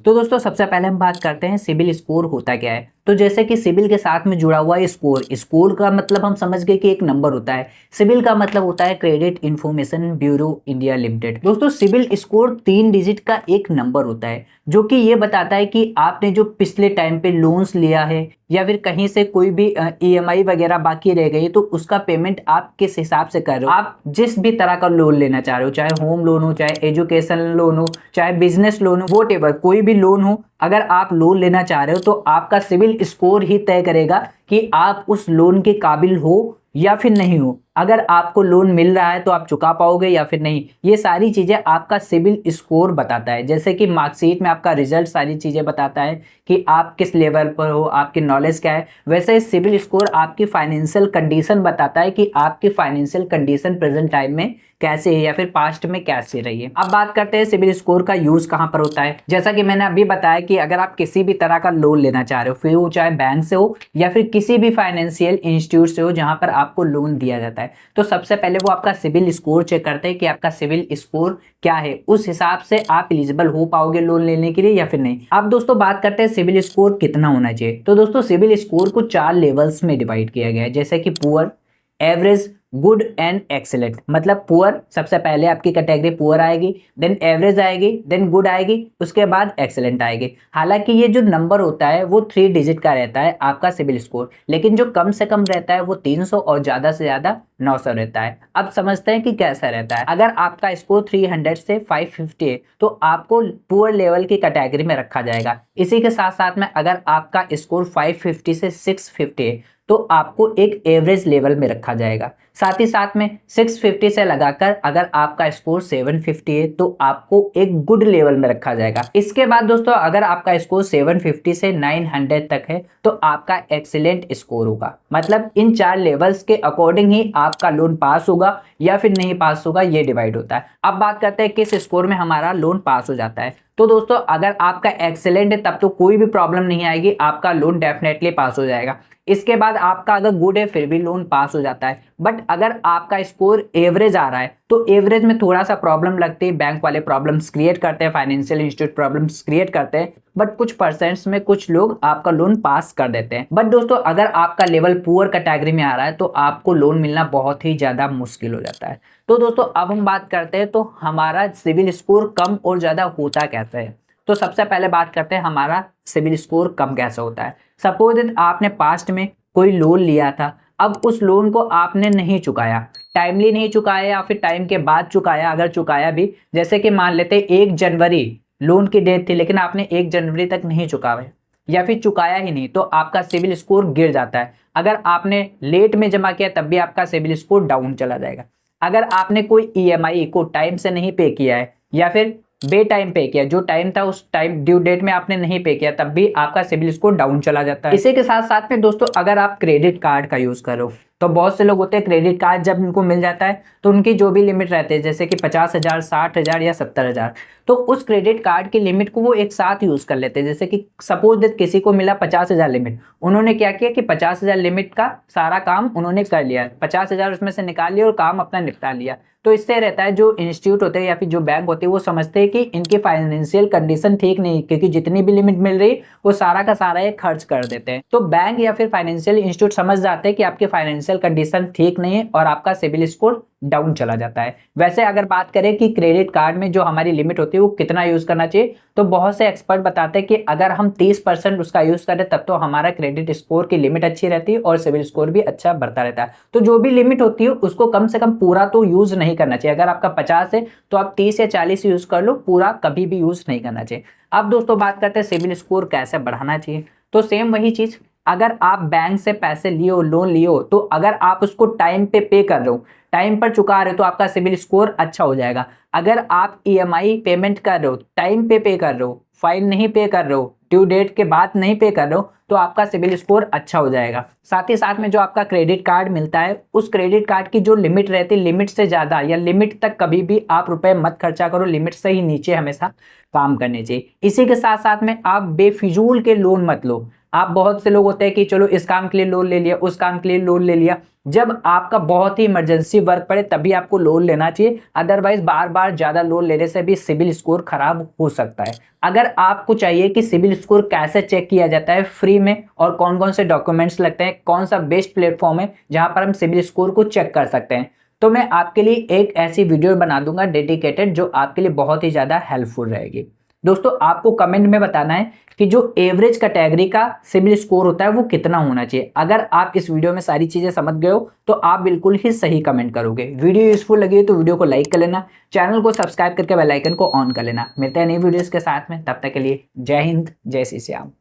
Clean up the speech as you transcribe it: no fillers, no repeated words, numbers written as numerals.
तो दोस्तों सबसे पहले हम बात करते हैं सिबिल स्कोर होता क्या है। तो जैसे कि सिबिल के साथ में जुड़ा हुआ है स्कोर। स्कोर का मतलब हम समझ गए कि एक नंबर होता है। सिबिल का मतलब होता है credit information bureau India limited. दोस्तों सिबिल स्कोर 3 डिजिट का एक नंबर होता है जो कि ये बताता है कि आपने जो पिछले टाइम पे लोन्स लिया है या फिर कहीं से कोई भी ईएमआई वगैरह बाकी रह गई तो उसका पेमेंट आप किस हिसाब से कर रहे हो। आप जिस भी तरह का लोन लेना चाह रहे हो, चाहे होम लोन हो, चाहे एजुकेशन लोन हो, चाहे बिजनेस लोन हो, वोट कोई भी लोन हो, अगर आप लोन लेना चाह रहे हो तो आपका सिबिल स्कोर ही तय करेगा कि आप उस लोन के काबिल हो या फिर नहीं हो। अगर आपको लोन मिल रहा है तो आप चुका पाओगे या फिर नहीं, ये सारी चीजें आपका सिबिल स्कोर बताता है। जैसे कि मार्कशीट में आपका रिजल्ट सारी चीजें बताता है कि आप किस लेवल पर हो, आपकी नॉलेज क्या है, वैसे सिबिल स्कोर आपकी फाइनेंशियल कंडीशन बताता है कि आपकी फाइनेंशियल कंडीशन प्रेजेंट टाइम में कैसे है या फिर पास्ट में कैसे रही है। अब बात करते हैं सिबिल स्कोर का यूज कहां पर होता है। जैसा कि मैंने अभी बताया कि अगर आप किसी भी तरह का लोन लेना चाह रहे हो, फिर वो चाहे बैंक से हो या फिर किसी भी फाइनेंशियल इंस्टीट्यूट से हो जहां पर आपको लोन दिया जाता है, तो सबसे पहले वो आपका सिबिल स्कोर चेक करते हैं कि आपका सिबिल स्कोर क्या है। उस हिसाब से आप एलिजिबल हो पाओगे लोन लेने के लिए या फिर नहीं। अब दोस्तों बात करते हैं सिबिल स्कोर कितना होना चाहिए। तो दोस्तों सिबिल स्कोर को 4 लेवल्स में डिवाइड किया गया है, जैसे कि poor, average, good and excellent. मतलब पुअर सबसे पहले आपकी कैटेगरी पुअर आएगी, देन एवरेज आएगी, देन गुड आएगी, उसके बाद एक्सीलेंट आएगी। हालांकि ये जो नंबर होता है वो 3 डिजिट का रहता है आपका सिबिल स्कोर, लेकिन जो कम से कम रहता है वो 300 और ज्यादा से ज्यादा 900 रहता है। अब समझते हैं कि कैसा रहता है। अगर आपका स्कोर 300 से 550 है तो आपको पुअर लेवल की कैटेगरी में रखा जाएगा। इसी के साथ साथ में अगर आपका स्कोर 550 से 650 है तो आपको एक एवरेज लेवल में रखा जाएगा। साथ ही साथ में 650 से लगाकर अगर आपका स्कोर 750 है तो आपको एक गुड लेवल में रखा जाएगा। इसके बाद दोस्तों अगर आपका स्कोर 750 से 900 तक है तो आपका एक्सीलेंट स्कोर होगा। मतलब इन 4 लेवल्स के अकॉर्डिंग ही आपका लोन पास होगा या फिर नहीं पास होगा, ये डिवाइड होता है। अब बात करते हैं किस स्कोर में हमारा लोन पास हो जाता है। तो दोस्तों अगर आपका एक्सीलेंट है तब तो कोई भी प्रॉब्लम नहीं आएगी, आपका लोन डेफिनेटली पास हो जाएगा। इसके बाद आपका अगर गुड है फिर भी लोन पास हो जाता है। बट अगर आपका स्कोर एवरेज आ रहा है तो एवरेज में थोड़ा सा प्रॉब्लम लगती है, बैंक वाले प्रॉब्लम्स क्रिएट करते हैं, फाइनेंशियल इंस्टीट्यूट प्रॉब्लम्स क्रिएट करते हैं, बट कुछ परसेंट्स में कुछ लोग आपका लोन पास कर देते हैं। बट दोस्तों अगर आपका लेवल पुअर कैटेगरी में आ रहा है तो आपको लोन मिलना बहुत ही ज्यादा मुश्किल हो जाता है। तो दोस्तों अब हम बात करते हैं तो हमारा सिबिल स्कोर कम और ज्यादा होता कैसे है। तो सबसे पहले बात करते हैं हमारा सिबिल स्कोर कम कैसे होता है। सपोज आपने पास्ट में कोई लोन लिया था, अब उस लोन को आपने नहीं चुकाया, टाइमली नहीं चुकाया या फिर टाइम के बाद चुकाया, अगर चुकाया भी, जैसे कि मान लेते 1 जनवरी लोन की डेट थी लेकिन आपने 1 जनवरी तक नहीं चुकाया या फिर चुकाया ही नहीं, तो आपका सिबिल स्कोर गिर जाता है। अगर आपने लेट में जमा किया तब भी आपका सिबिल स्कोर डाउन चला जाएगा। अगर आपने कोई ईएमआई को टाइम से नहीं पे किया है या फिर बे टाइम पे किया, जो टाइम था उस टाइम ड्यू डेट में आपने नहीं पे किया, तब भी आपका सिबिल स्कोर डाउन चला जाता है। इसी के साथ साथ में दोस्तों अगर आप क्रेडिट कार्ड का यूज करो तो बहुत से लोग होते हैं क्रेडिट कार्ड जब उनको मिल जाता है तो उनकी जो भी लिमिट रहती है जैसे कि 50,000, 60,000 या 70,000, तो उस क्रेडिट कार्ड की लिमिट को वो एक साथ यूज कर लेते हैं। जैसे कि सपोज किसी को मिला 50,000 लिमिट, उन्होंने क्या किया कि 50,000 लिमिट का सारा काम उन्होंने कर लिया, 50,000 उसमें से निकाल लिया और काम अपना निपटा लिया। तो इससे रहता है जो इंस्टीट्यूट होते हैं या फिर जो बैंक होते हैं वो समझते हैं कि इनकी फाइनेंशियल कंडीशन ठीक नहीं, क्योंकि जितनी भी लिमिट मिल रही वो सारा का सारा ये खर्च कर देते हैं। तो बैंक या फिर फाइनेंशियल इंस्टीट्यूट समझ जाते हैं कि आपकी फाइनेंशियल कंडीशन ठीक नहीं है और आपका सिबिल स्कोर डाउन चला जाता है। वैसे अगर बात करें कि क्रेडिट कार्ड में जो हमारी लिमिट होती है वो कितना यूज करना चाहिए, तो बहुत से एक्सपर्ट बताते हैं कि अगर हम 30% उसका यूज करें तब तो हमारा क्रेडिट स्कोर की लिमिट अच्छी रहती है और सिबिल स्कोर भी अच्छा बढ़ता रहता है। तो जो भी लिमिट होती है उसको कम से कम पूरा तो यूज नहीं करना चाहिए। अगर आपका 50 है तो आप 30 या 40 यूज कर लो, पूरा कभी भी यूज नहीं करना चाहिए। अब दोस्तों बात करते हैं सिबिल स्कोर कैसे बढ़ाना चाहिए। तो सेम वही चीज, अगर आप बैंक से पैसे लियो, लोन लियो, तो अगर आप उसको टाइम पे कर रहे हो, टाइम पर चुका रहे हो तो आपका सिबिल स्कोर अच्छा हो जाएगा। अगर आप ईएमआई पेमेंट कर रहे हो, टाइम पे कर रहे हो, फाइन नहीं पे कर रहे हो, ड्यू डेट के बाद नहीं पे कर रहे हो, तो आपका सिबिल स्कोर अच्छा हो जाएगा। साथ ही साथ में जो आपका क्रेडिट कार्ड मिलता है उस क्रेडिट कार्ड की जो लिमिट रहती है, लिमिट से ज्यादा या लिमिट तक कभी भी आप रुपए मत खर्चा करो, लिमिट से ही नीचे हमेशा काम करने चाहिए। इसी के साथ साथ में आप बेफिजूल के लोन मत लो। आप बहुत से लोग होते हैं कि चलो इस काम के लिए लोन ले लिया, उस काम के लिए लोन ले लिया, जब आपका बहुत ही इमरजेंसी वर्क पड़े तभी आपको लोन लेना चाहिए, अदरवाइज बार बार ज्यादा लोन लेने से भी सिबिल स्कोर खराब हो सकता है। अगर आपको चाहिए कि सिबिल स्कोर कैसे चेक किया जाता है फ्री में और कौन कौन से डॉक्यूमेंट्स लगते हैं, कौन सा बेस्ट प्लेटफॉर्म है जहां पर हम सिबिल स्कोर को चेक कर सकते हैं, तो मैं आपके लिए एक ऐसी वीडियो बना दूंगा डेडिकेटेड जो आपके लिए बहुत ही ज्यादा हेल्पफुल रहेगी। दोस्तों आपको कमेंट में बताना है कि जो एवरेज कैटेगरी का सिबिल स्कोर होता है वो कितना होना चाहिए। अगर आप इस वीडियो में सारी चीजें समझ गए हो तो आप बिल्कुल ही सही कमेंट करोगे। वीडियो यूजफुल लगी तो वीडियो को लाइक कर लेना, चैनल को सब्सक्राइब करके बेल आइकन को ऑन कर लेना। मिलते हैं नई वीडियोस के साथ में, तब तक के लिए जय हिंद, जय श्री श्याम।